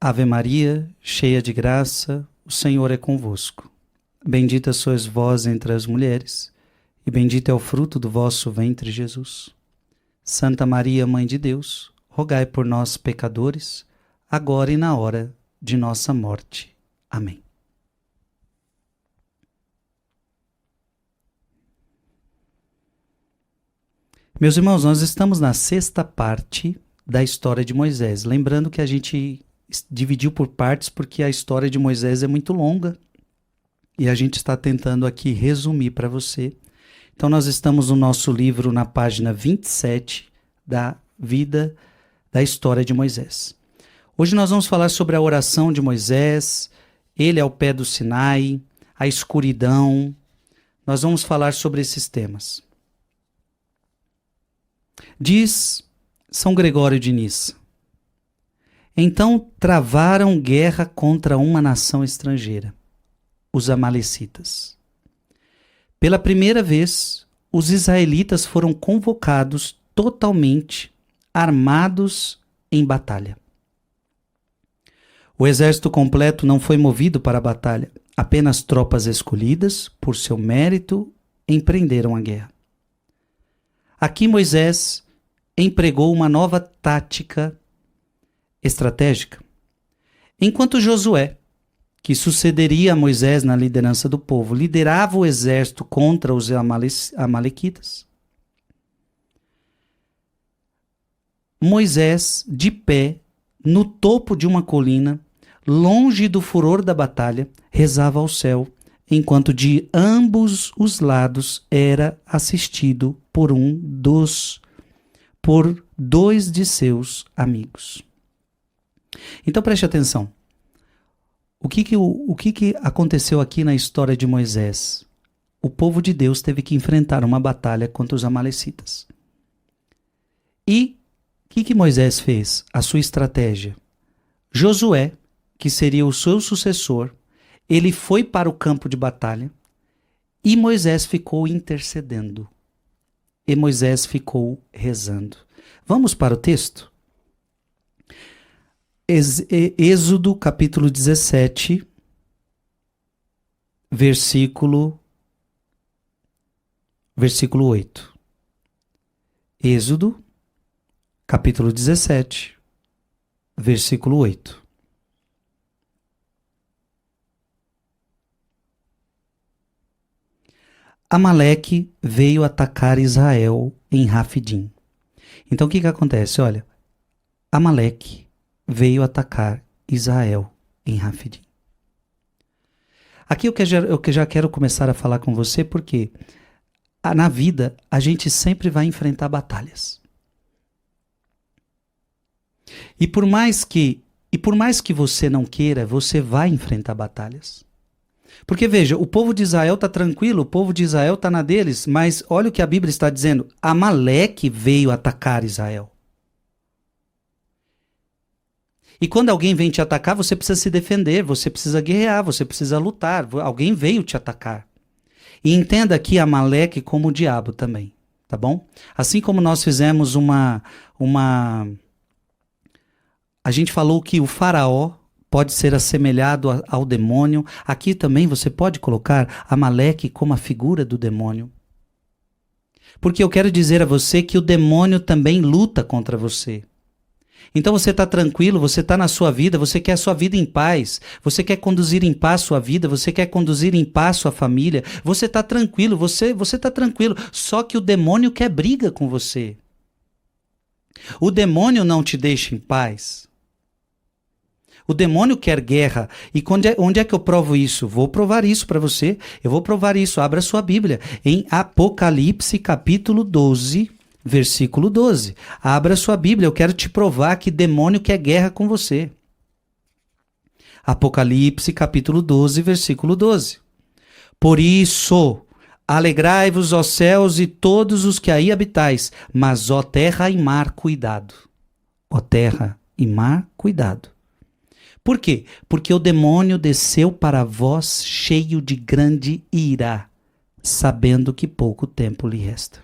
Ave Maria, cheia de graça, o Senhor é convosco. Bendita sois vós entre as mulheres, e bendito é o fruto do vosso ventre, Jesus. Santa Maria, Mãe de Deus, rogai por nós, pecadores, agora e na hora de nossa morte. Amém. Meus irmãos, nós estamos na sexta parte da história de Moisés. Lembrando que a gente dividiu por partes porque a história de Moisés é muito longa e a gente está tentando aqui resumir para você. Então nós estamos no nosso livro na página 27 da vida da história de Moisés. Hoje nós vamos falar sobre a oração de Moisés, ele ao pé do Sinai, a escuridão. Nós vamos falar sobre esses temas. Diz São Gregório de Nissa: então travaram guerra contra uma nação estrangeira, os amalecitas. Pela primeira vez, os israelitas foram convocados totalmente armados em batalha. O exército completo não foi movido para a batalha, apenas tropas escolhidas, por seu mérito, empreenderam a guerra. Aqui Moisés empregou uma nova tática estratégica. Enquanto Josué, que sucederia a Moisés na liderança do povo, liderava o exército contra os amalequitas, Moisés, de pé, no topo de uma colina, longe do furor da batalha, rezava ao céu, enquanto de ambos os lados era assistido por dois de seus amigos. Então preste atenção. O que aconteceu aqui na história de Moisés? O povo de Deus teve que enfrentar uma batalha contra os amalecitas. E o que Moisés fez? A sua estratégia. Josué, que seria o seu sucessor, ele foi para o campo de batalha e Moisés ficou intercedendo. E Moisés ficou rezando. Vamos para o texto? Êxodo capítulo 17, versículo 8. Êxodo capítulo 17, versículo 8. Amaleque veio atacar Israel em Rafidim. Então o que acontece? Olha, Amaleque veio atacar Israel em Rafidim. Aqui eu que já quero começar a falar com você porque na vida a gente sempre vai enfrentar batalhas. E por mais que você não queira, você vai enfrentar batalhas. Porque veja, o povo de Israel está tranquilo, o povo de Israel está na deles, mas olha o que a Bíblia está dizendo: Amaleque veio atacar Israel. E quando alguém vem te atacar, você precisa se defender, você precisa guerrear, você precisa lutar. Alguém veio te atacar. E entenda aqui Amaleque como o diabo também, tá bom? Assim como nós fizemos a gente falou que o faraó pode ser assemelhado ao demônio. Aqui também você pode colocar Amaleque como a figura do demônio. Porque eu quero dizer a você que o demônio também luta contra você. Então você está tranquilo, você está na sua vida, você quer a sua vida em paz, você quer conduzir em paz sua vida, você quer conduzir em paz sua família, você está tranquilo, você está tranquilo, só que o demônio quer briga com você. O demônio não te deixa em paz. O demônio quer guerra. E onde é que eu provo isso? Vou provar isso para você. Eu vou provar isso. Abra sua Bíblia em Apocalipse capítulo 12, versículo 12. Abra sua Bíblia, eu quero te provar que demônio quer guerra com você. Apocalipse capítulo 12, versículo 12. Por isso, alegrai-vos, ó céus, e todos os que aí habitais, mas ó terra e mar, cuidado. Ó terra e mar, cuidado. Por quê? Porque o demônio desceu para vós cheio de grande ira, sabendo que pouco tempo lhe resta.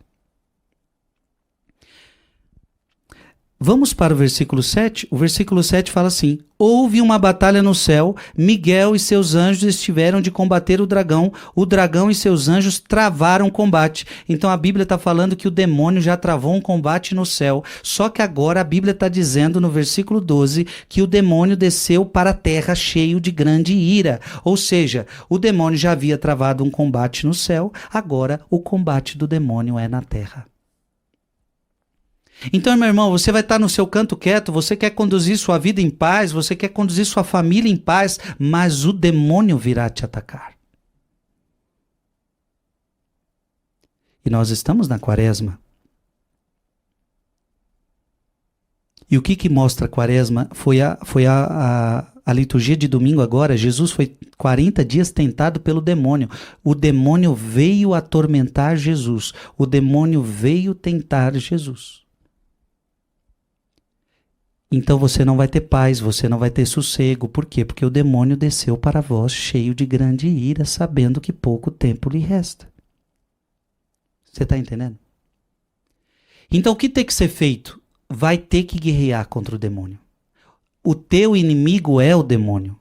Vamos para o versículo 7. O versículo 7 fala assim: houve uma batalha no céu, Miguel e seus anjos estiveram de combater o dragão e seus anjos travaram o combate. Então a Bíblia está falando que o demônio já travou um combate no céu, só que agora a Bíblia está dizendo no versículo 12 que o demônio desceu para a terra cheio de grande ira. Ou seja, o demônio já havia travado um combate no céu, agora o combate do demônio é na terra. Então, meu irmão, você vai estar no seu canto quieto, você quer conduzir sua vida em paz, você quer conduzir sua família em paz, mas o demônio virá te atacar. E nós estamos na quaresma. E o que mostra a quaresma foi a liturgia de domingo agora. Jesus foi 40 dias tentado pelo demônio. O demônio veio atormentar Jesus. O demônio veio tentar Jesus. Então você não vai ter paz, você não vai ter sossego. Por quê? Porque o demônio desceu para vós cheio de grande ira, sabendo que pouco tempo lhe resta. Você está entendendo? Então o que tem que ser feito? Vai ter que guerrear contra o demônio. O teu inimigo é o demônio.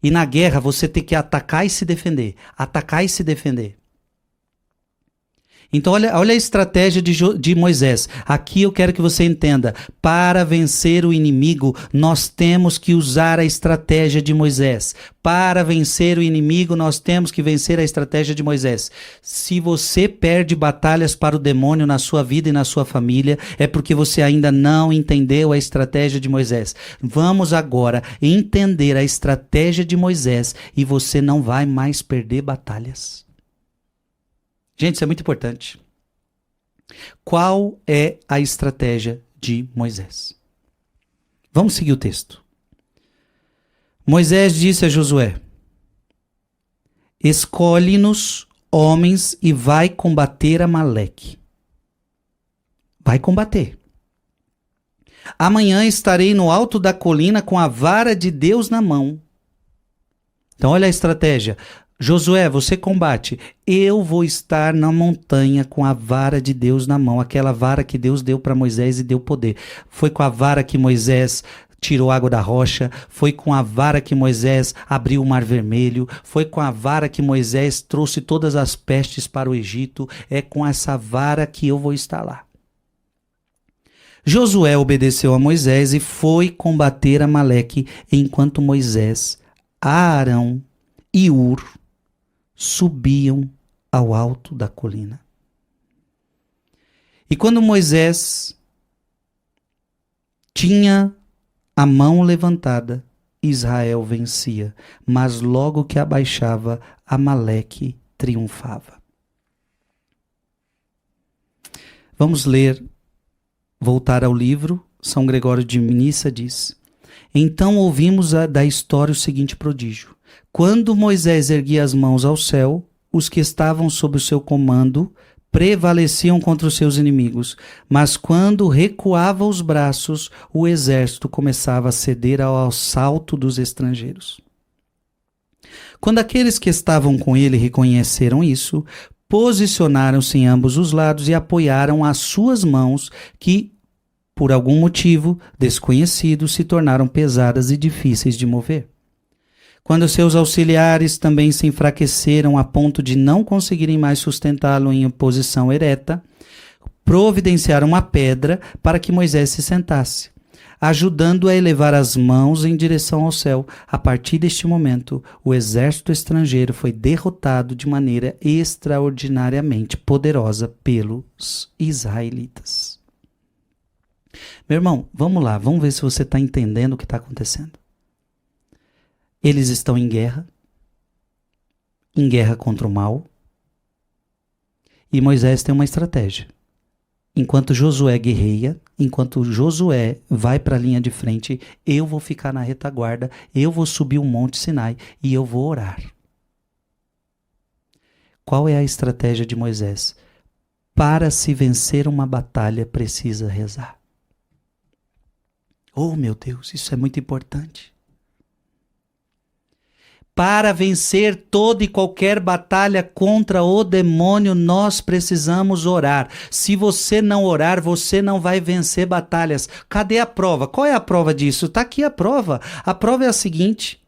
E na guerra você tem que atacar e se defender. Atacar e se defender. Então olha a estratégia de Moisés. Aqui eu quero que você entenda. Para vencer o inimigo, nós temos que usar a estratégia de Moisés. Para vencer o inimigo, nós temos que vencer a estratégia de Moisés. Se você perde batalhas para o demônio na sua vida e na sua família, é porque você ainda não entendeu a estratégia de Moisés. Vamos agora entender a estratégia de Moisés e você não vai mais perder batalhas. Gente, isso é muito importante. Qual é a estratégia de Moisés? Vamos seguir o texto. Moisés disse a Josué: escolhe-nos homens e vai combater Amaleque. Vai combater. Amanhã estarei no alto da colina com a vara de Deus na mão. Então olha a estratégia. Josué, você combate. Eu vou estar na montanha com a vara de Deus na mão. Aquela vara que Deus deu para Moisés e deu poder. Foi com a vara que Moisés tirou água da rocha. Foi com a vara que Moisés abriu o Mar Vermelho. Foi com a vara que Moisés trouxe todas as pestes para o Egito. É com essa vara que eu vou estar lá. Josué obedeceu a Moisés e foi combater Amaleque, enquanto Moisés, Arão e Hur subiam ao alto da colina. E quando Moisés tinha a mão levantada, Israel vencia, mas logo que abaixava, Amaleque triunfava. Vamos ler, voltar ao livro. São Gregório de Nissa diz: então ouvimos da história o seguinte prodígio. Quando Moisés erguia as mãos ao céu, os que estavam sob o seu comando prevaleciam contra os seus inimigos, mas quando recuava os braços, o exército começava a ceder ao assalto dos estrangeiros. Quando aqueles que estavam com ele reconheceram isso, posicionaram-se em ambos os lados e apoiaram as suas mãos, que, por algum motivo desconhecido, se tornaram pesadas e difíceis de mover. Quando seus auxiliares também se enfraqueceram a ponto de não conseguirem mais sustentá-lo em posição ereta, providenciaram uma pedra para que Moisés se sentasse, ajudando-o a elevar as mãos em direção ao céu. A partir deste momento, o exército estrangeiro foi derrotado de maneira extraordinariamente poderosa pelos israelitas. Meu irmão, vamos lá, vamos ver se você está entendendo o que está acontecendo. Eles estão em guerra contra o mal, e Moisés tem uma estratégia. Enquanto Josué guerreia, enquanto Josué vai para a linha de frente, eu vou ficar na retaguarda, eu vou subir o Monte Sinai e eu vou orar. Qual é a estratégia de Moisés? Para se vencer uma batalha, precisa rezar. Oh, meu Deus, isso é muito importante. Para vencer toda e qualquer batalha contra o demônio, nós precisamos orar. Se você não orar, você não vai vencer batalhas. Cadê a prova? Qual é a prova disso? Está aqui a prova. A prova é a seguinte.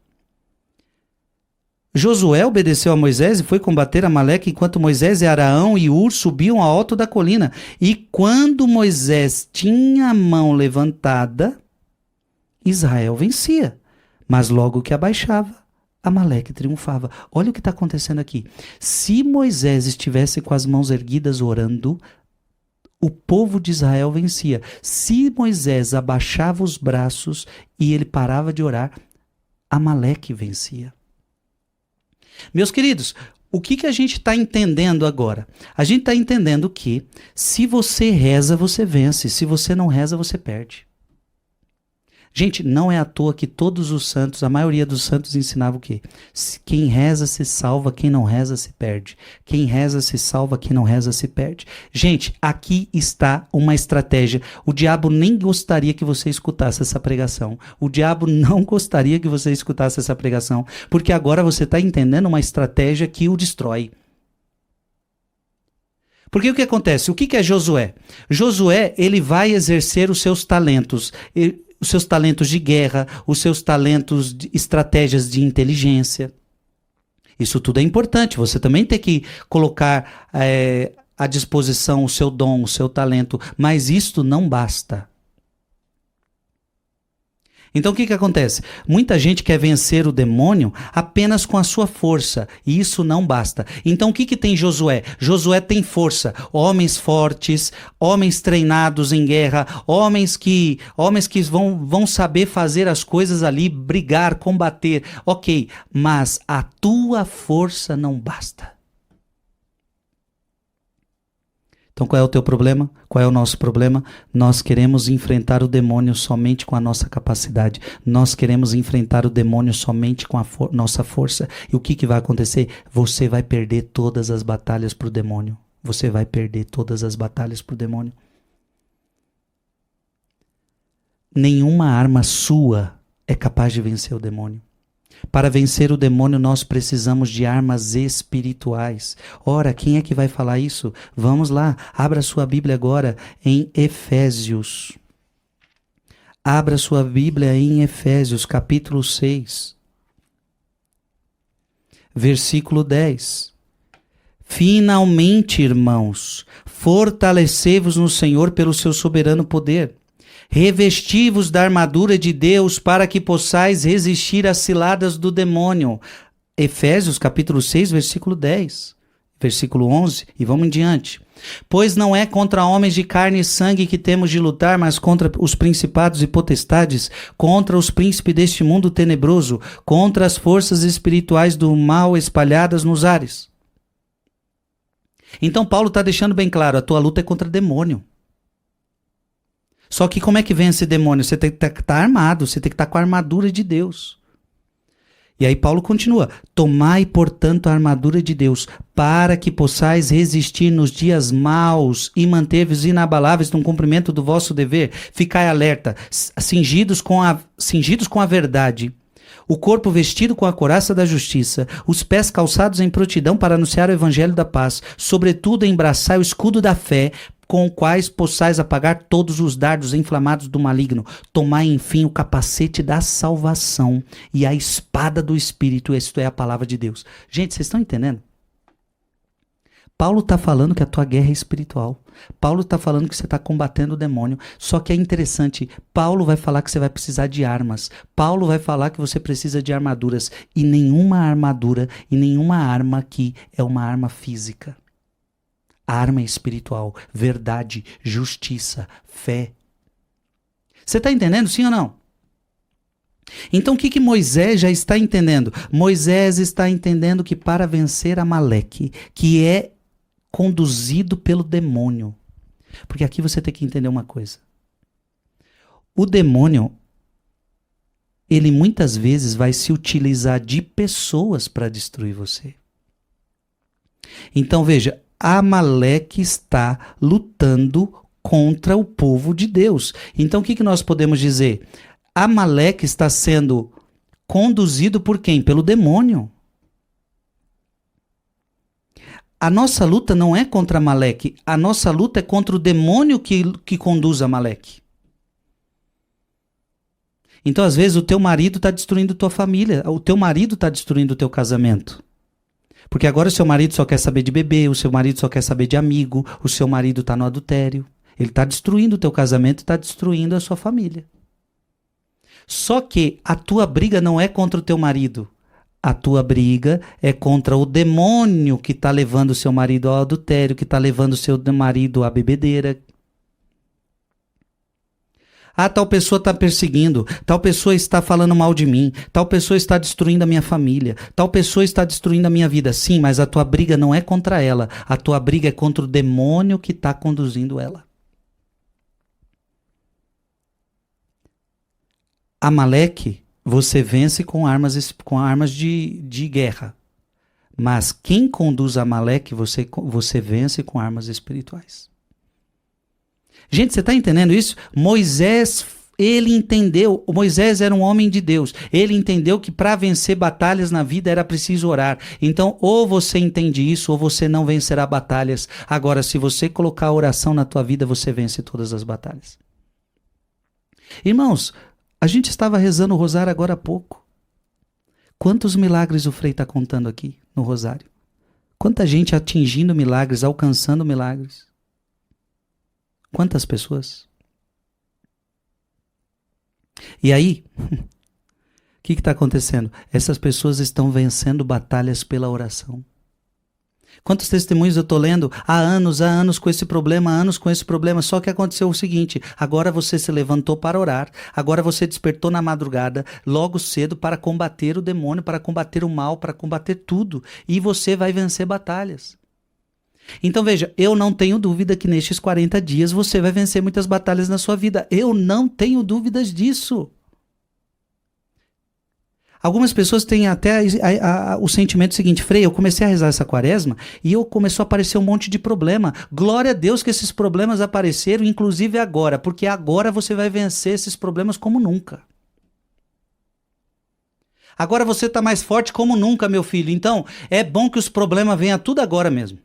Josué obedeceu a Moisés e foi combater Amaleque enquanto Moisés e Araão e Hur subiam ao alto da colina. E quando Moisés tinha a mão levantada, Israel vencia. Mas logo que abaixava, Amaleque triunfava. Olha o que está acontecendo aqui. Se Moisés estivesse com as mãos erguidas orando, o povo de Israel vencia. Se Moisés abaixava os braços e ele parava de orar, Amaleque vencia. Meus queridos, o que a gente está entendendo agora? A gente está entendendo que se você reza, você vence. Se você não reza, você perde. Gente, não é à toa que todos os santos, a maioria dos santos ensinava o quê? Quem reza se salva, quem não reza se perde. Quem reza se salva, quem não reza se perde. Gente, aqui está uma estratégia. O diabo nem gostaria que você escutasse essa pregação. O diabo não gostaria que você escutasse essa pregação, porque agora você está entendendo uma estratégia que o destrói. Porque o que acontece? O que é Josué? Josué, ele vai exercer os seus talentos. Os seus talentos de guerra, os seus talentos de estratégias de inteligência. Isso tudo é importante. Você também tem que colocar à disposição o seu dom, o seu talento. Mas isto não basta. Então o que acontece? Muita gente quer vencer o demônio apenas com a sua força, e isso não basta. Então o que tem Josué? Josué tem força, homens fortes, homens treinados em guerra, homens que vão saber fazer as coisas ali, brigar, combater. Ok, mas a tua força não basta. Então qual é o teu problema? Qual é o nosso problema? Nós queremos enfrentar o demônio somente com a nossa capacidade. Nós queremos enfrentar o demônio somente com a nossa força. E o que vai acontecer? Você vai perder todas as batalhas para o demônio. Você vai perder todas as batalhas para o demônio. Nenhuma arma sua é capaz de vencer o demônio. Para vencer o demônio, nós precisamos de armas espirituais. Ora, quem é que vai falar isso? Vamos lá, abra sua Bíblia agora em Efésios. Abra sua Bíblia em Efésios, capítulo 6, versículo 10. Finalmente, irmãos, fortalecei-vos no Senhor pelo seu soberano poder. Revesti-vos da armadura de Deus para que possais resistir às ciladas do demônio. Efésios capítulo 6, versículo 10, versículo 11, e vamos em diante. Pois não é contra homens de carne e sangue que temos de lutar, mas contra os principados e potestades, contra os príncipes deste mundo tenebroso, contra as forças espirituais do mal espalhadas nos ares. Então Paulo está deixando bem claro, a tua luta é contra demônio. Só que como é que vence demônio? Você tem que estar armado, você tem que estar com a armadura de Deus. E aí Paulo continua, tomai, portanto, a armadura de Deus, para que possais resistir nos dias maus e manter-vos inabaláveis no cumprimento do vosso dever. Ficai alerta, cingidos com a verdade, o corpo vestido com a couraça da justiça, os pés calçados em prontidão para anunciar o evangelho da paz, sobretudo embraçai o escudo da fé, com quais possais apagar todos os dardos inflamados do maligno. Tomai, enfim, o capacete da salvação e a espada do Espírito, isto é a palavra de Deus. Gente, vocês estão entendendo? Paulo está falando que a tua guerra é espiritual. Paulo está falando que você está combatendo o demônio. Só que é interessante, Paulo vai falar que você vai precisar de armas. Paulo vai falar que você precisa de armaduras. E nenhuma armadura e nenhuma arma aqui é uma arma física. A arma é espiritual, verdade, justiça, fé. Você está entendendo, sim ou não? Então o que Moisés já está entendendo? Moisés está entendendo que para vencer Amaleque, que é conduzido pelo demônio. Porque aqui você tem que entender uma coisa. O demônio, ele muitas vezes vai se utilizar de pessoas para destruir você. Então veja, Amaleque está lutando contra o povo de Deus. Então o que nós podemos dizer? Amaleque está sendo conduzido por quem? Pelo demônio. A nossa luta não é contra Amaleque, a nossa luta é contra o demônio que conduz Amaleque. Então, às vezes, o teu marido está destruindo tua família, o teu marido está destruindo o teu casamento. Porque agora o seu marido só quer saber de beber, o seu marido só quer saber de amigo, o seu marido está no adultério. Ele está destruindo o teu casamento, está destruindo a sua família. Só que a tua briga não é contra o teu marido. A tua briga é contra o demônio que está levando o seu marido ao adultério, que está levando o seu marido à bebedeira. Ah, tal pessoa está perseguindo, tal pessoa está falando mal de mim, tal pessoa está destruindo a minha família, tal pessoa está destruindo a minha vida. Sim, mas a tua briga não é contra ela, a tua briga é contra o demônio que está conduzindo ela. Amaleque, você vence com armas de guerra. Mas quem conduz Amaleque, você vence com armas espirituais. Gente, você está entendendo isso? Moisés, ele entendeu. Moisés era um homem de Deus. Ele entendeu que para vencer batalhas na vida era preciso orar. Então, ou você entende isso, ou você não vencerá batalhas. Agora, se você colocar a oração na tua vida, você vence todas as batalhas. Irmãos, a gente estava rezando o rosário agora há pouco. Quantos milagres o Frei está contando aqui no rosário? Quanta gente atingindo milagres, alcançando milagres. Quantas pessoas? E aí, o que está acontecendo? Essas pessoas estão vencendo batalhas pela oração. Quantos testemunhos eu estou lendo há anos com esse problema, só que aconteceu o seguinte, agora você se levantou para orar, agora você despertou na madrugada, logo cedo, para combater o demônio, para combater o mal, para combater tudo, e você vai vencer batalhas. Então veja, eu não tenho dúvida que nestes 40 dias você vai vencer muitas batalhas na sua vida, eu não tenho dúvidas disso. Algumas pessoas têm até o sentimento seguinte, Frei, eu comecei a rezar essa quaresma e começou a aparecer um monte de problema. Glória a Deus que esses problemas apareceram, inclusive agora, porque agora você vai vencer esses problemas como nunca. Agora você está mais forte como nunca, meu filho. Então, é bom que os problemas venham tudo agora mesmo.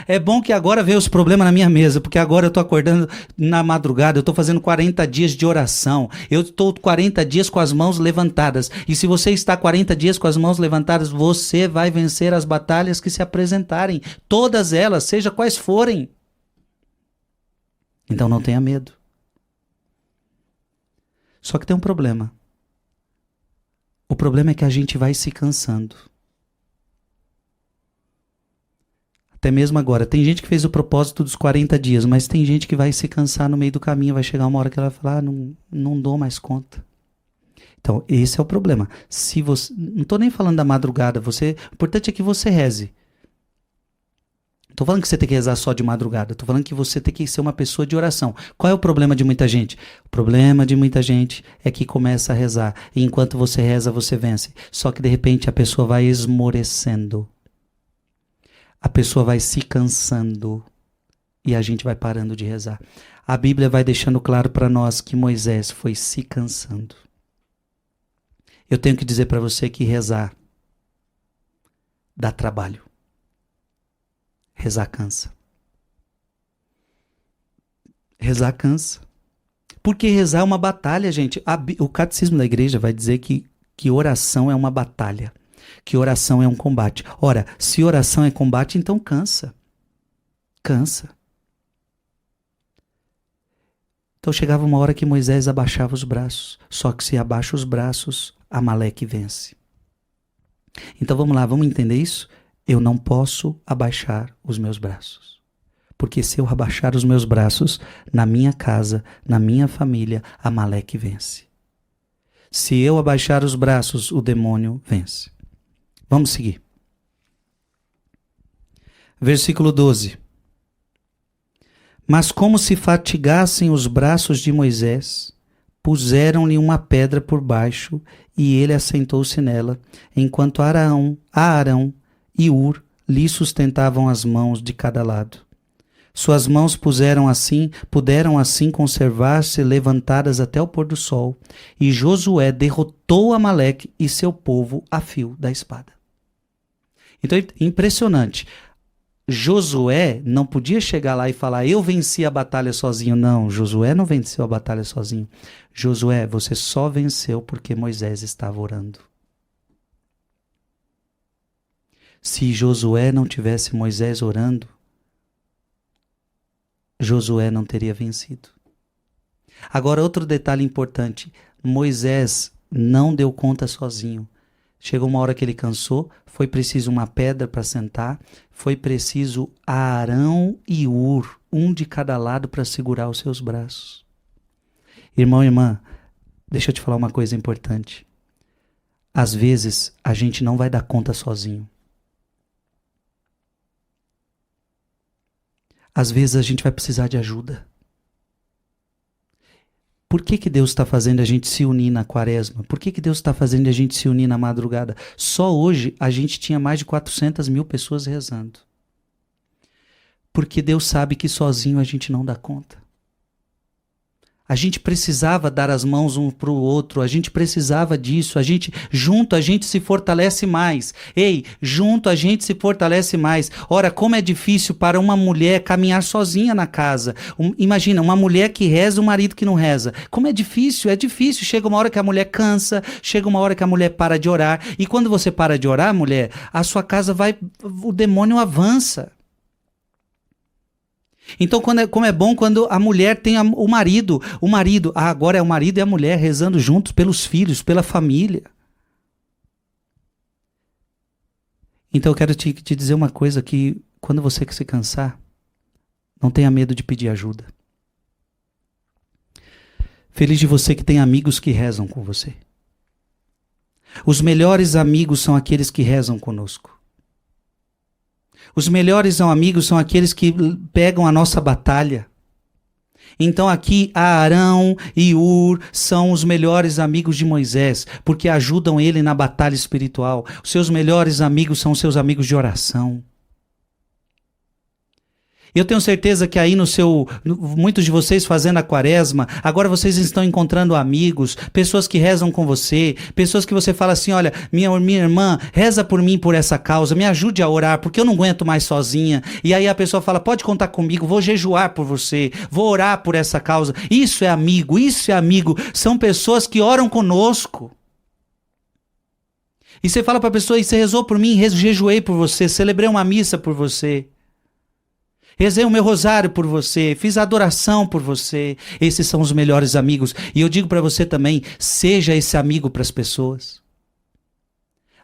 É bom que agora venham os problemas na minha mesa, porque agora eu estou acordando na madrugada, eu estou fazendo 40 dias de oração, eu estou 40 dias com as mãos levantadas, e se você está 40 dias com as mãos levantadas, você vai vencer as batalhas que se apresentarem, todas elas, seja quais forem. Então não tenha medo. Só que tem um problema. O problema é que a gente vai se cansando. Até mesmo agora, tem gente que fez o propósito dos 40 dias, mas tem gente que vai se cansar no meio do caminho, vai chegar uma hora que ela vai falar, não dou mais conta. Então, esse é o problema. Se você, não estou nem falando da madrugada, o importante é que você reze. Não estou falando que você tem que rezar só de madrugada, estou falando que você tem que ser uma pessoa de oração. Qual é o problema de muita gente? O problema de muita gente é que começa a rezar, e enquanto você reza, você vence. Só que de repente a pessoa vai esmorecendo. A pessoa vai se cansando e a gente vai parando de rezar. A Bíblia vai deixando claro para nós que Moisés foi se cansando. Eu tenho que dizer para você que rezar dá trabalho. Rezar cansa. Rezar cansa. Porque rezar é uma batalha, gente. O catecismo da igreja vai dizer que oração é uma batalha. Que oração é um combate. Ora, se oração é combate, então cansa. Cansa. Então chegava uma hora que Moisés abaixava os braços. Só que se abaixa os braços, Amaleque vence. Então vamos lá, vamos entender isso? Eu não posso abaixar os meus braços. Porque se eu abaixar os meus braços, na minha casa, na minha família, Amaleque vence. Se eu abaixar os braços, o demônio vence. Vamos seguir. Versículo 12. Mas como se fatigassem os braços de Moisés, puseram-lhe uma pedra por baixo, e ele assentou-se nela, enquanto Arão e Ur lhe sustentavam as mãos de cada lado. Suas mãos puderam assim conservar-se levantadas até o pôr do sol. E Josué derrotou Amaleque e seu povo a fio da espada. Então, impressionante. Josué não podia chegar lá e falar, eu venci a batalha sozinho. Não, Josué não venceu a batalha sozinho. Josué, você só venceu porque Moisés estava orando. Se Josué não tivesse Moisés orando, Josué não teria vencido. Agora, outro detalhe importante. Moisés não deu conta sozinho. Chegou uma hora que ele cansou, foi preciso uma pedra para sentar, foi preciso Arão e Hur, um de cada lado para segurar os seus braços. Irmão e irmã, deixa eu te falar uma coisa importante. Às vezes, a gente não vai dar conta sozinho. Às vezes, a gente vai precisar de ajuda. Por que Deus está fazendo a gente se unir na quaresma? Por que Deus está fazendo a gente se unir na madrugada? Só hoje a gente tinha mais de 400 mil pessoas rezando. Porque Deus sabe que sozinho a gente não dá conta. A gente precisava dar as mãos um para o outro, a gente precisava disso, junto a gente se fortalece mais. Ei, junto a gente se fortalece mais. Ora, como é difícil para uma mulher caminhar sozinha na casa. Imagina, uma mulher que reza, um marido que não reza. Como é difícil. Chega uma hora que a mulher cansa, chega uma hora que a mulher para de orar. E quando você para de orar, mulher, a sua casa o demônio avança. Então, como é bom quando a mulher tem o marido. Agora é o marido e a mulher rezando juntos pelos filhos, pela família. Então eu quero te dizer uma coisa, que quando você se cansar, não tenha medo de pedir ajuda. Feliz de você que tem amigos que rezam com você. Os melhores amigos são aqueles que rezam conosco. Os melhores amigos são aqueles que pegam a nossa batalha. Então aqui Arão e Hur são os melhores amigos de Moisés, porque ajudam ele na batalha espiritual. Os seus melhores amigos são os seus amigos de oração. Eu tenho certeza que aí muitos de vocês fazendo a quaresma, agora vocês estão encontrando amigos, pessoas que rezam com você, pessoas que você fala assim, olha, minha irmã, reza por mim por essa causa, me ajude a orar, porque eu não aguento mais sozinha. E aí a pessoa fala, pode contar comigo, vou jejuar por você, vou orar por essa causa. Isso é amigo. São pessoas que oram conosco. E você fala para a pessoa, e você rezou por mim, jejuei por você, celebrei uma missa por você. Rezei o meu rosário por você, fiz a adoração por você. Esses são os melhores amigos. E eu digo para você também, seja esse amigo para as pessoas.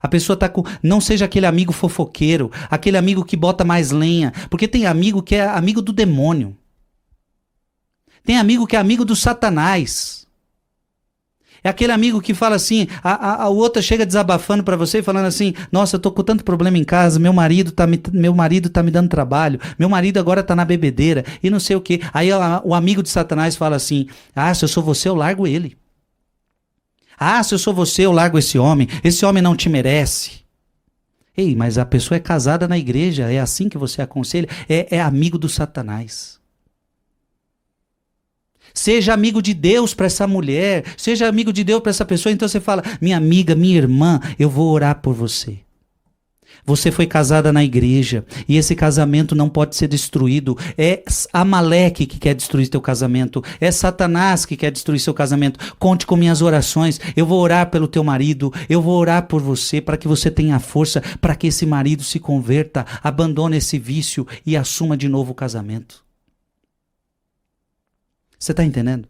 A pessoa não seja aquele amigo fofoqueiro, aquele amigo que bota mais lenha. Porque tem amigo que é amigo do demônio. Tem amigo que é amigo do Satanás. É aquele amigo que fala assim, a outra chega desabafando para você, falando assim, nossa, eu tô com tanto problema em casa, meu marido tá me dando trabalho, meu marido agora tá na bebedeira, e não sei o quê. Aí o amigo de Satanás fala assim, se eu sou você, eu largo ele. Se eu sou você, eu largo esse homem não te merece. Ei, mas a pessoa é casada na igreja, é assim que você aconselha? É amigo do Satanás. Seja amigo de Deus para essa mulher, seja amigo de Deus para essa pessoa. Então você fala, minha amiga, minha irmã, eu vou orar por você. Você foi casada na igreja e esse casamento não pode ser destruído. É Amaleque que quer destruir teu casamento. É Satanás que quer destruir seu casamento. Conte com minhas orações. Eu vou orar pelo teu marido. Eu vou orar por você para que você tenha força, para que esse marido se converta, abandone esse vício e assuma de novo o casamento. Você está entendendo?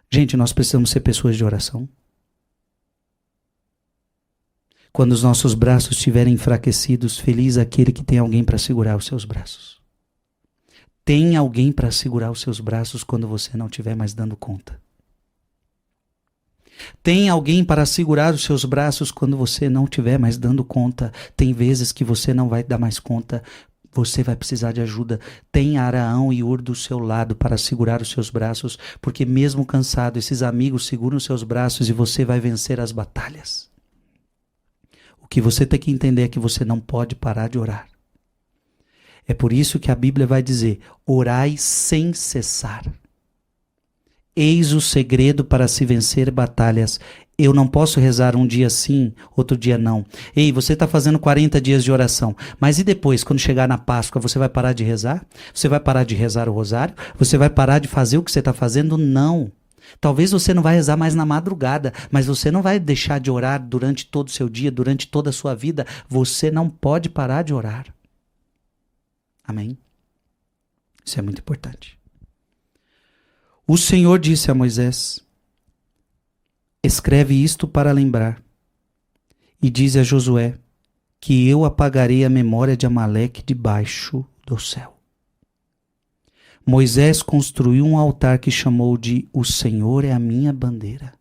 Gente, nós precisamos ser pessoas de oração. Quando os nossos braços estiverem enfraquecidos, feliz aquele que tem alguém para segurar os seus braços. Tem alguém para segurar os seus braços quando você não estiver mais dando conta. Tem alguém para segurar os seus braços quando você não estiver mais dando conta. Tem vezes que você não vai dar mais conta. Você vai precisar de ajuda. Tem Arão e Hur do seu lado para segurar os seus braços, porque mesmo cansado, esses amigos seguram os seus braços e você vai vencer as batalhas. O que você tem que entender é que você não pode parar de orar. É por isso que a Bíblia vai dizer: orai sem cessar. Eis o segredo para se vencer batalhas. Eu não posso rezar um dia sim, outro dia não. Ei, você está fazendo 40 dias de oração, mas e depois, quando chegar na Páscoa, você vai parar de rezar? Você vai parar de rezar o rosário? Você vai parar de fazer o que você está fazendo? Não. Talvez você não vai rezar mais na madrugada, mas você não vai deixar de orar durante todo o seu dia, durante toda a sua vida. Você não pode parar de orar. Amém? Isso é muito importante. O Senhor disse a Moisés: escreve isto para lembrar, e diz a Josué que eu apagarei a memória de Amaleque debaixo do céu. Moisés construiu um altar que chamou de O Senhor é a minha bandeira.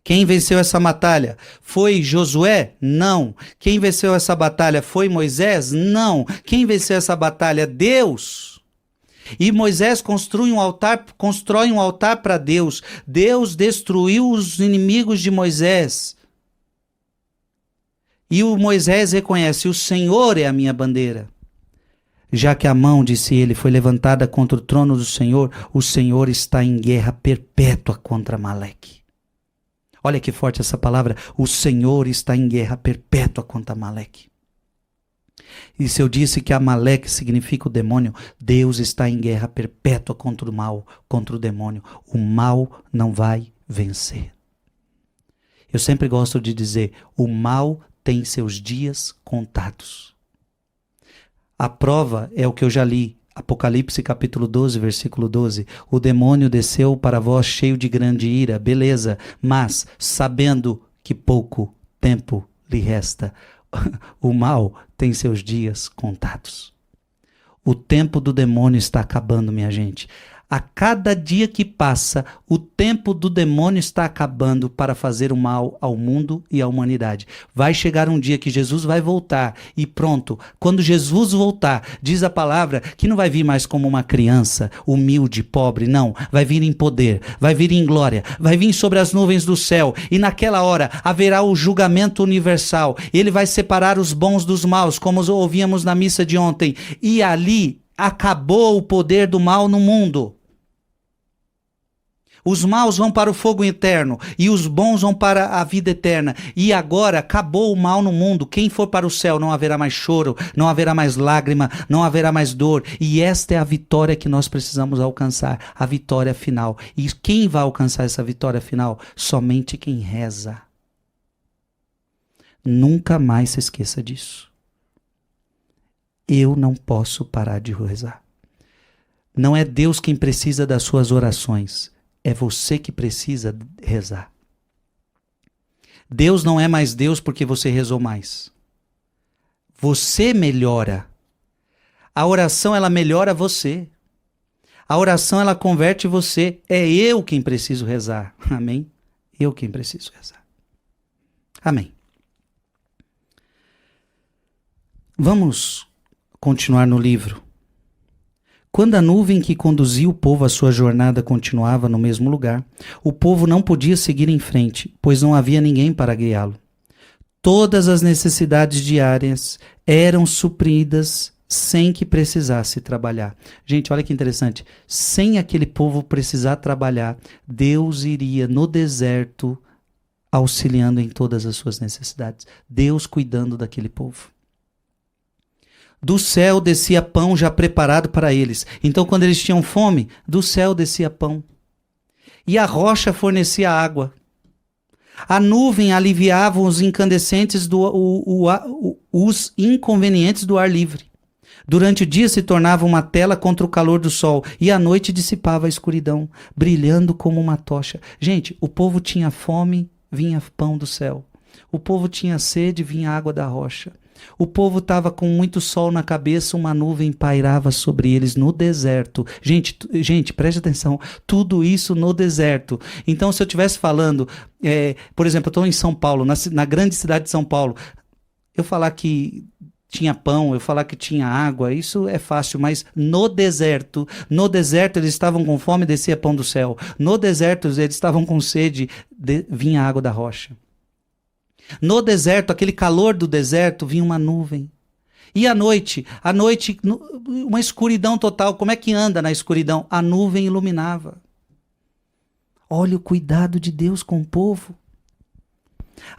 Quem venceu essa batalha? Foi Josué? Não. Quem venceu essa batalha foi Moisés? Não. Quem venceu essa batalha? Deus. E Moisés constrói um altar para Deus. Deus destruiu os inimigos de Moisés. E o Moisés reconhece: o Senhor é a minha bandeira. Já que a mão, disse ele, foi levantada contra o trono do Senhor, o Senhor está em guerra perpétua contra Amaleque. Olha que forte essa palavra: o Senhor está em guerra perpétua contra Amaleque. E se eu disse que Amaleque significa o demônio, Deus está em guerra perpétua contra o mal, contra o demônio. O mal não vai vencer. Eu sempre gosto de dizer: o mal tem seus dias contados. A prova é o que eu já li, Apocalipse capítulo 12, versículo 12. O demônio desceu para vós cheio de grande ira, beleza, mas sabendo que pouco tempo lhe resta. O mal tem seus dias contados. O tempo do demônio está acabando, minha gente. A cada dia que passa, o tempo do demônio está acabando para fazer o mal ao mundo e à humanidade. Vai chegar um dia que Jesus vai voltar e pronto. Quando Jesus voltar, diz a palavra que não vai vir mais como uma criança, humilde, pobre, não. Vai vir em poder, vai vir em glória, vai vir sobre as nuvens do céu. E naquela hora haverá o julgamento universal. Ele vai separar os bons dos maus, como ouvíamos na missa de ontem. E ali acabou o poder do mal no mundo. Os maus vão para o fogo eterno e os bons vão para a vida eterna. E agora acabou o mal no mundo. Quem for para o céu, não haverá mais choro, não haverá mais lágrima, não haverá mais dor. E esta é a vitória que nós precisamos alcançar, a vitória final. E quem vai alcançar essa vitória final? Somente quem reza. Nunca mais se esqueça disso. Eu não posso parar de rezar. Não é Deus quem precisa das suas orações. É você que precisa rezar. Deus não é mais Deus porque você rezou mais. Você melhora. A oração, ela melhora você. A oração, ela converte você. É eu quem preciso rezar. Amém? Eu quem preciso rezar. Amém. Vamos continuar no livro. Quando a nuvem que conduzia o povo à sua jornada continuava no mesmo lugar, o povo não podia seguir em frente, pois não havia ninguém para guiá-lo. Todas as necessidades diárias eram supridas sem que precisasse trabalhar. Gente, olha que interessante. Sem aquele povo precisar trabalhar, Deus iria no deserto auxiliando em todas as suas necessidades. Deus cuidando daquele povo. Do céu descia pão já preparado para eles. Então, quando eles tinham fome, do céu descia pão. E a rocha fornecia água. A nuvem aliviava os incandescentes os inconvenientes do ar livre. Durante o dia se tornava uma tela contra o calor do sol, e à noite dissipava a escuridão, brilhando como uma tocha. Gente, o povo tinha fome, vinha pão do céu. O povo tinha sede, vinha água da rocha. O povo estava com muito sol na cabeça, uma nuvem pairava sobre eles no deserto. Gente, preste atenção, tudo isso no deserto. Então, se eu estivesse falando, por exemplo, eu estou em São Paulo, na grande cidade de São Paulo, eu falar que tinha pão, eu falar que tinha água, isso é fácil, mas no deserto eles estavam com fome, descia pão do céu. No deserto eles estavam com sede, vinha água da rocha. No deserto, aquele calor do deserto, vinha uma nuvem. E à noite, uma escuridão total. Como é que anda na escuridão? A nuvem iluminava. Olha o cuidado de Deus com o povo.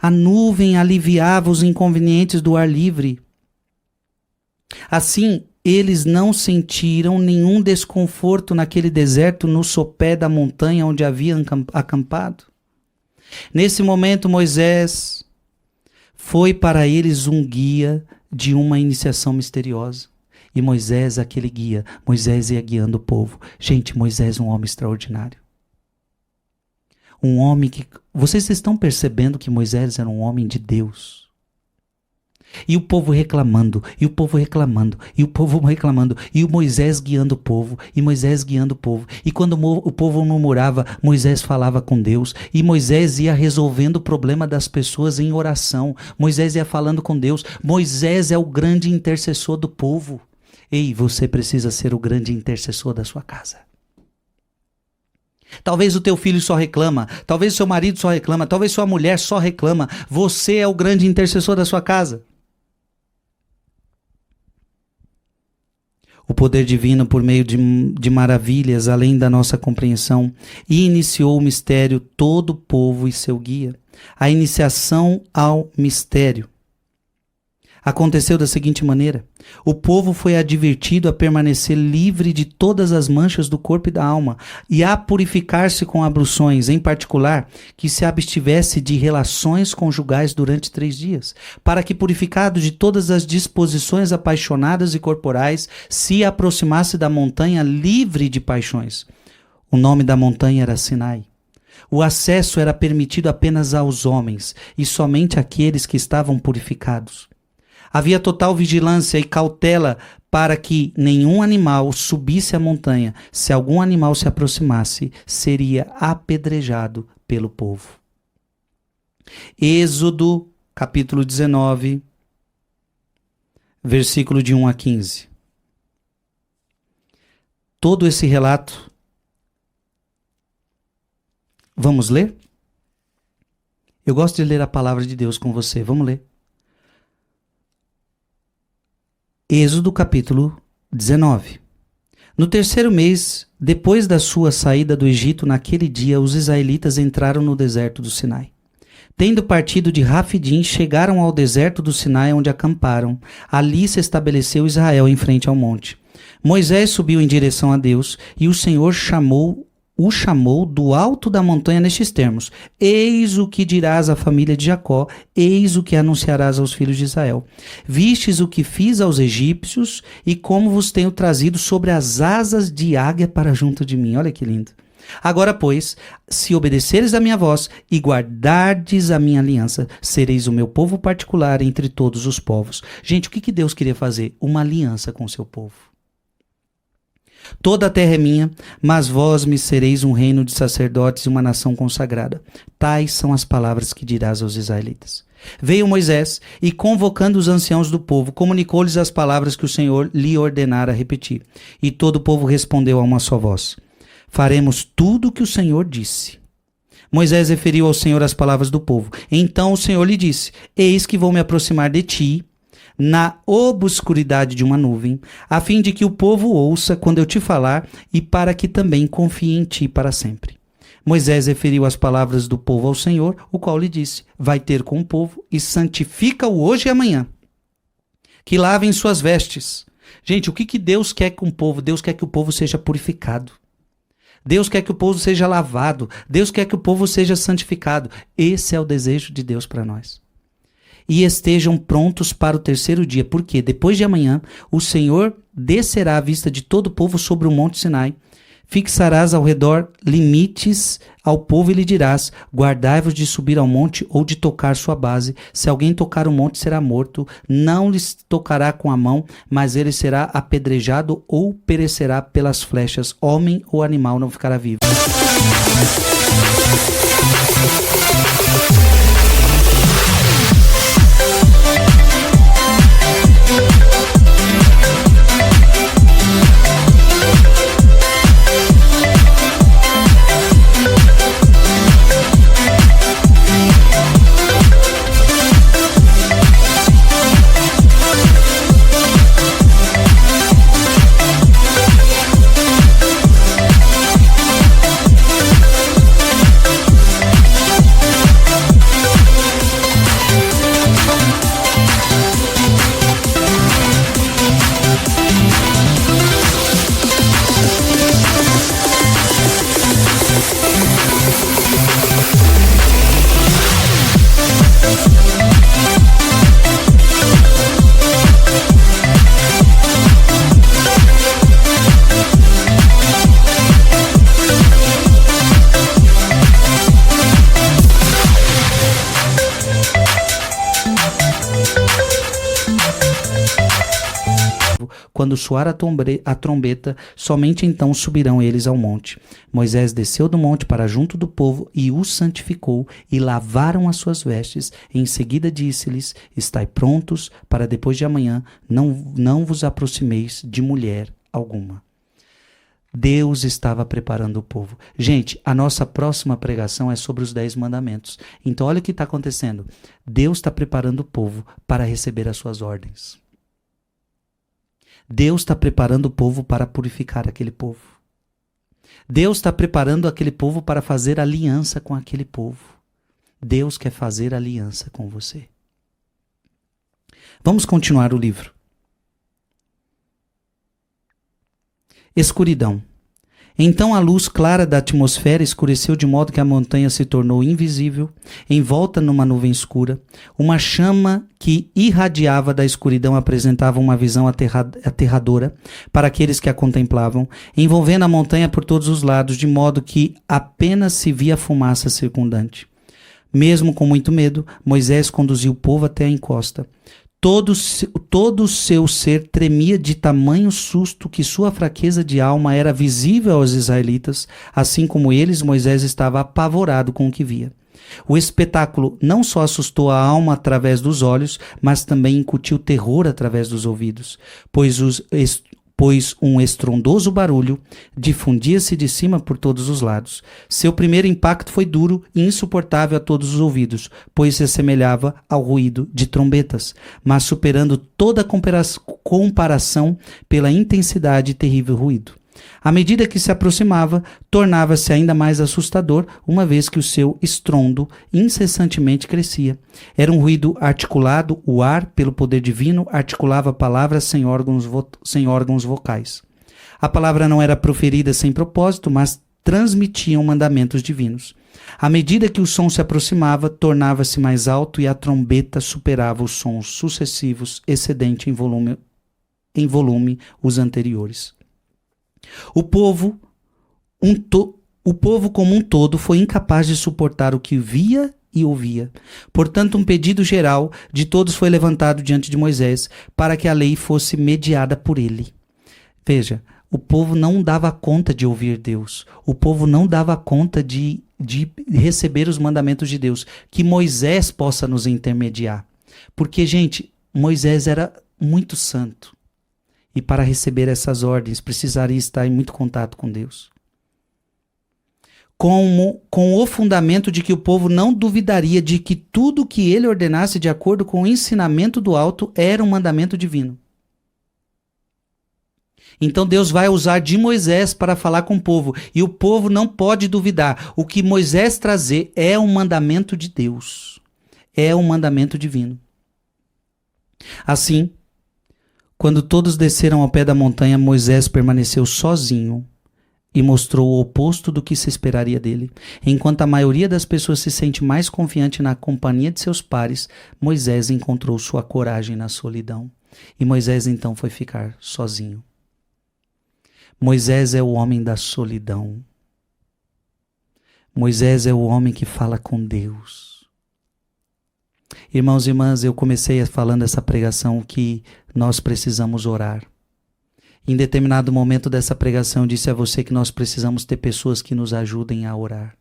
A nuvem aliviava os inconvenientes do ar livre. Assim, eles não sentiram nenhum desconforto naquele deserto no sopé da montanha onde haviam acampado. Nesse momento, Moisés foi para eles um guia de uma iniciação misteriosa. E Moisés, aquele guia, Moisés ia guiando o povo. Gente, Moisés é um homem extraordinário. Um homem que... Vocês estão percebendo que Moisés era um homem de Deus. E o povo reclamando, e o povo reclamando, e o povo reclamando, e o Moisés guiando o povo, e Moisés guiando o povo. E quando o povo murmurava, Moisés falava com Deus, e Moisés ia resolvendo o problema das pessoas em oração. Moisés ia falando com Deus. Moisés é o grande intercessor do povo. Ei, você precisa ser o grande intercessor da sua casa. Talvez o teu filho só reclama, talvez o seu marido só reclama, talvez sua mulher só reclama. Você é o grande intercessor da sua casa. O poder divino, por meio de maravilhas além da nossa compreensão, iniciou o mistério todo o povo e seu guia. A iniciação ao mistério aconteceu da seguinte maneira: o povo foi advertido a permanecer livre de todas as manchas do corpo e da alma e a purificar-se com abluções, em particular, que se abstivesse de relações conjugais durante 3 dias, para que, purificado de todas as disposições apaixonadas e corporais, se aproximasse da montanha livre de paixões. O nome da montanha era Sinai. O acesso era permitido apenas aos homens e somente àqueles que estavam purificados. Havia total vigilância e cautela para que nenhum animal subisse a montanha. Se algum animal se aproximasse, seria apedrejado pelo povo. Êxodo, capítulo 19, versículo de 1 a 15. Todo esse relato, vamos ler? Eu gosto de ler a palavra de Deus com você, vamos ler. Êxodo capítulo 19. No 3º mês, depois da sua saída do Egito, naquele dia, os israelitas entraram no deserto do Sinai. Tendo partido de Rafidim, chegaram ao deserto do Sinai, onde acamparam. Ali se estabeleceu Israel em frente ao monte. Moisés subiu em direção a Deus, e o Senhor o chamou do alto da montanha nestes termos: eis o que dirás à família de Jacó, eis o que anunciarás aos filhos de Israel. Vistes o que fiz aos egípcios e como vos tenho trazido sobre as asas de águia para junto de mim. Olha que lindo. Agora, pois, se obedeceres a minha voz e guardardes a minha aliança, sereis o meu povo particular entre todos os povos. Gente, o que Deus queria fazer? Uma aliança com o seu povo. Toda a terra é minha, mas vós me sereis um reino de sacerdotes e uma nação consagrada. Tais são as palavras que dirás aos israelitas. Veio Moisés e, convocando os anciãos do povo, comunicou-lhes as palavras que o Senhor lhe ordenara repetir. E todo o povo respondeu a uma só voz: faremos tudo o que o Senhor disse. Moisés referiu ao Senhor as palavras do povo. Então o Senhor lhe disse: eis que vou me aproximar de ti na obscuridade de uma nuvem, a fim de que o povo ouça quando eu te falar e para que também confie em ti para sempre. Moisés referiu as palavras do povo ao Senhor, o qual lhe disse: vai ter com o povo e santifica-o hoje e amanhã, que lavem suas vestes. Gente, o que Deus quer com o povo? Deus quer que o povo seja purificado. Deus quer que o povo seja lavado. Deus quer que o povo seja santificado. Esse é o desejo de Deus para nós. E estejam prontos para o 3º dia, porque depois de amanhã o Senhor descerá à vista de todo o povo sobre o monte Sinai. Fixarás ao redor limites ao povo e lhe dirás: guardai-vos de subir ao monte ou de tocar sua base. Se alguém tocar o monte, será morto. Não lhes tocará com a mão, mas ele será apedrejado ou perecerá pelas flechas. Homem ou animal não ficará vivo. quando soar a trombeta, somente então subirão eles ao monte. Moisés desceu do monte para junto do povo e os santificou, e lavaram as suas vestes. Em seguida disse-lhes: estai prontos, para depois de amanhã não vos aproximeis de mulher alguma. Deus estava preparando o povo. Gente, a nossa próxima pregação é sobre os 10 mandamentos. Então olha o que está acontecendo. Deus está preparando o povo para receber as suas ordens. Deus está preparando o povo para purificar aquele povo. Deus está preparando aquele povo para fazer aliança com aquele povo. Deus quer fazer aliança com você. Vamos continuar o livro. Escuridão. Então a luz clara da atmosfera escureceu de modo que a montanha se tornou invisível, envolta numa nuvem escura. Uma chama que irradiava da escuridão apresentava uma visão aterradora para aqueles que a contemplavam, envolvendo a montanha por todos os lados, de modo que apenas se via a fumaça circundante. Mesmo com muito medo, Moisés conduziu o povo até a encosta. Todo o seu ser tremia de tamanho susto que sua fraqueza de alma era visível aos israelitas, assim como eles, Moisés estava apavorado com o que via. O espetáculo não só assustou a alma através dos olhos, mas também incutiu terror através dos ouvidos, pois um estrondoso barulho difundia-se de cima por todos os lados. Seu primeiro impacto foi duro e insuportável a todos os ouvidos, pois se assemelhava ao ruído de trombetas, mas superando toda comparação pela intensidade e terrível ruído. À medida que se aproximava, tornava-se ainda mais assustador, uma vez que o seu estrondo incessantemente crescia. Era um ruído articulado, o ar, pelo poder divino, articulava palavras sem órgãos vocais. A palavra não era proferida sem propósito, mas transmitiam mandamentos divinos. À medida que o som se aproximava, tornava-se mais alto e a trombeta superava os sons sucessivos, excedente em volume os anteriores. O povo como um todo foi incapaz de suportar o que via e ouvia. Portanto, um pedido geral de todos foi levantado diante de Moisés para que a lei fosse mediada por ele. Veja, o povo não dava conta de ouvir Deus. O povo não dava conta de receber os mandamentos de Deus. Que Moisés possa nos intermediar. Porque, gente, Moisés era muito santo. E para receber essas ordens, precisaria estar em muito contato com Deus. Com o fundamento de que o povo não duvidaria de que tudo que ele ordenasse de acordo com o ensinamento do alto era um mandamento divino. Então Deus vai usar de Moisés para falar com o povo. E o povo não pode duvidar. O que Moisés trazer é um mandamento de Deus. É um mandamento divino. Assim, quando todos desceram ao pé da montanha, Moisés permaneceu sozinho e mostrou o oposto do que se esperaria dele. Enquanto a maioria das pessoas se sente mais confiante na companhia de seus pares, Moisés encontrou sua coragem na solidão. E Moisés então foi ficar sozinho. Moisés é o homem da solidão. Moisés é o homem que fala com Deus. Irmãos e irmãs, eu comecei falando essa pregação que nós precisamos orar. Em determinado momento dessa pregação, eu disse a você que nós precisamos ter pessoas que nos ajudem a orar.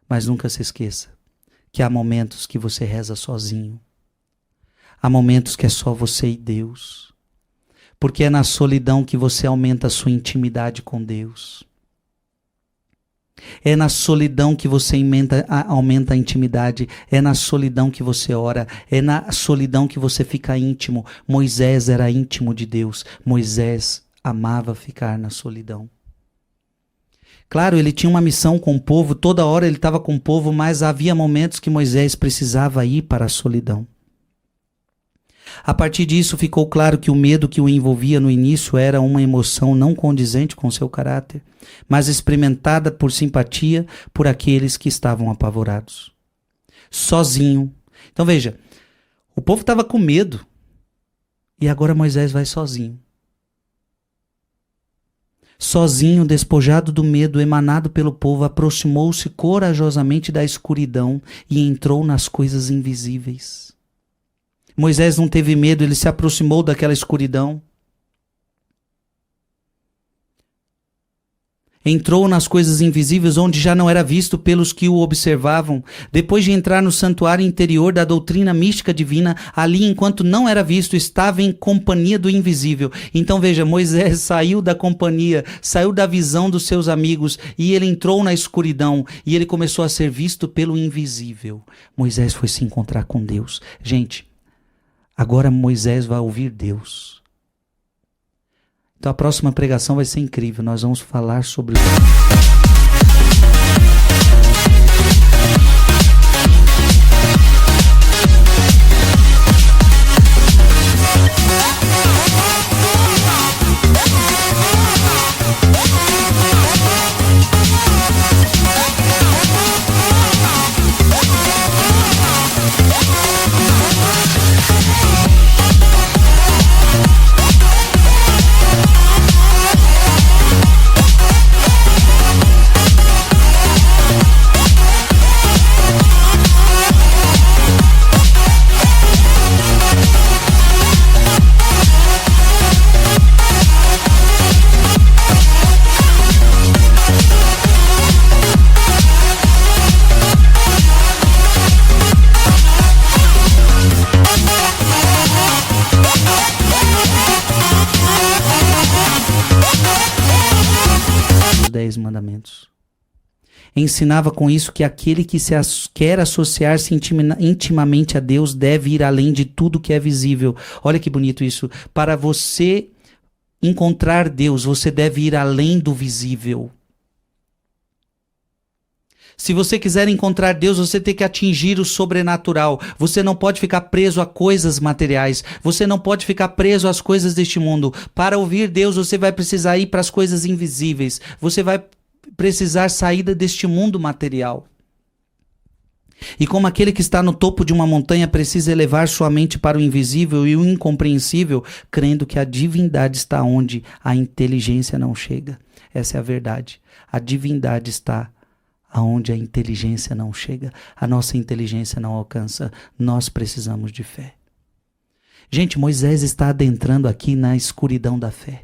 Mas nunca se esqueça que há momentos que você reza sozinho. Há momentos que é só você e Deus. Porque é na solidão que você aumenta a sua intimidade com Deus. É na solidão que você aumenta a intimidade. É na solidão que você ora. É na solidão que você fica íntimo. Moisés era íntimo de Deus. Moisés amava ficar na solidão. Claro, ele tinha uma missão com o povo. Toda hora ele estava com o povo, mas havia momentos que Moisés precisava ir para a solidão. A partir disso, ficou claro que o medo que o envolvia no início era uma emoção não condizente com seu caráter, mas experimentada por simpatia por aqueles que estavam apavorados. Sozinho. Então veja, o povo estava com medo e agora Moisés vai sozinho. Sozinho, despojado do medo emanado pelo povo, aproximou-se corajosamente da escuridão e entrou nas coisas invisíveis. Moisés não teve medo, ele se aproximou daquela escuridão. Entrou nas coisas invisíveis onde já não era visto pelos que o observavam. Depois de entrar no santuário interior da doutrina mística divina, ali, enquanto não era visto, estava em companhia do invisível. Então veja, Moisés saiu da companhia, saiu da visão dos seus amigos e ele entrou na escuridão e ele começou a ser visto pelo invisível. Moisés foi se encontrar com Deus. Gente, agora Moisés vai ouvir Deus. Então a próxima pregação vai ser incrível. Nós vamos falar sobre os 10 mandamentos. Ensinava com isso que aquele que quer associar-se intimamente a Deus deve ir além de tudo que é visível. Olha que bonito isso. Para você encontrar Deus, você deve ir além do visível. Se você quiser encontrar Deus, você tem que atingir o sobrenatural. Você não pode ficar preso a coisas materiais. Você não pode ficar preso às coisas deste mundo. Para ouvir Deus, você vai precisar ir para as coisas invisíveis. Você vai precisar sair deste mundo material. E como aquele que está no topo de uma montanha precisa elevar sua mente para o invisível e o incompreensível, crendo que a divindade está onde a inteligência não chega. Essa é a verdade. A divindade está aonde a inteligência não chega. A nossa inteligência não alcança. Nós precisamos de fé. Gente, Moisés está adentrando aqui na escuridão da fé.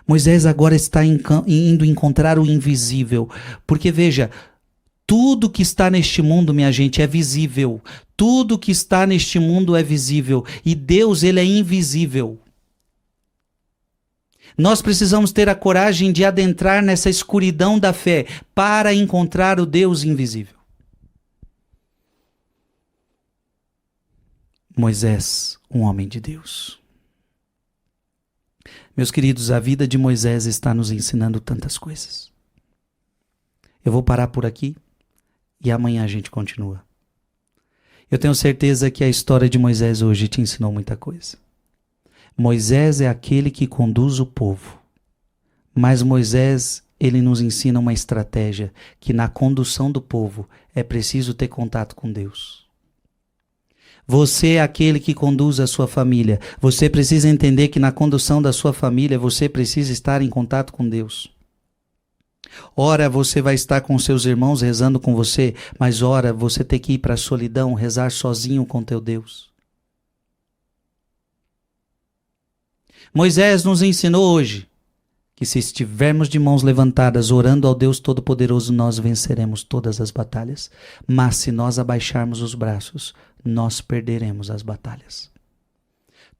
Moisés agora está indo encontrar o invisível. Porque veja, tudo que está neste mundo, minha gente, é visível. Tudo que está neste mundo é visível. E Deus, ele é invisível. Nós precisamos ter a coragem de adentrar nessa escuridão da fé para encontrar o Deus invisível. Moisés, um homem de Deus. Meus queridos, a vida de Moisés está nos ensinando tantas coisas. Eu vou parar por aqui e amanhã a gente continua. Eu tenho certeza que a história de Moisés hoje te ensinou muita coisa. Moisés é aquele que conduz o povo. Mas Moisés, ele nos ensina uma estratégia, que na condução do povo é preciso ter contato com Deus. Você é aquele que conduz a sua família. Você precisa entender que na condução da sua família você precisa estar em contato com Deus. Ora, você vai estar com seus irmãos rezando com você, mas ora, você tem que ir para a solidão, rezar sozinho com teu Deus. Moisés nos ensinou hoje que se estivermos de mãos levantadas orando ao Deus Todo-Poderoso, nós venceremos todas as batalhas. Mas se nós abaixarmos os braços, nós perderemos as batalhas.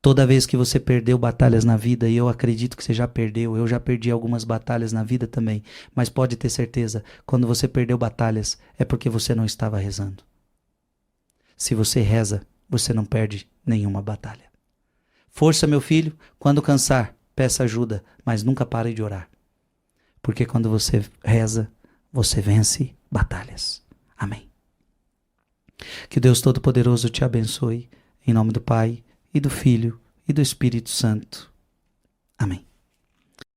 Toda vez que você perdeu batalhas na vida, e eu acredito que você já perdeu, eu já perdi algumas batalhas na vida também, mas pode ter certeza, quando você perdeu batalhas, é porque você não estava rezando. Se você reza, você não perde nenhuma batalha. Força, meu filho, quando cansar, peça ajuda, mas nunca pare de orar. Porque quando você reza, você vence batalhas. Amém. Que Deus Todo-Poderoso te abençoe, em nome do Pai, e do Filho, e do Espírito Santo. Amém.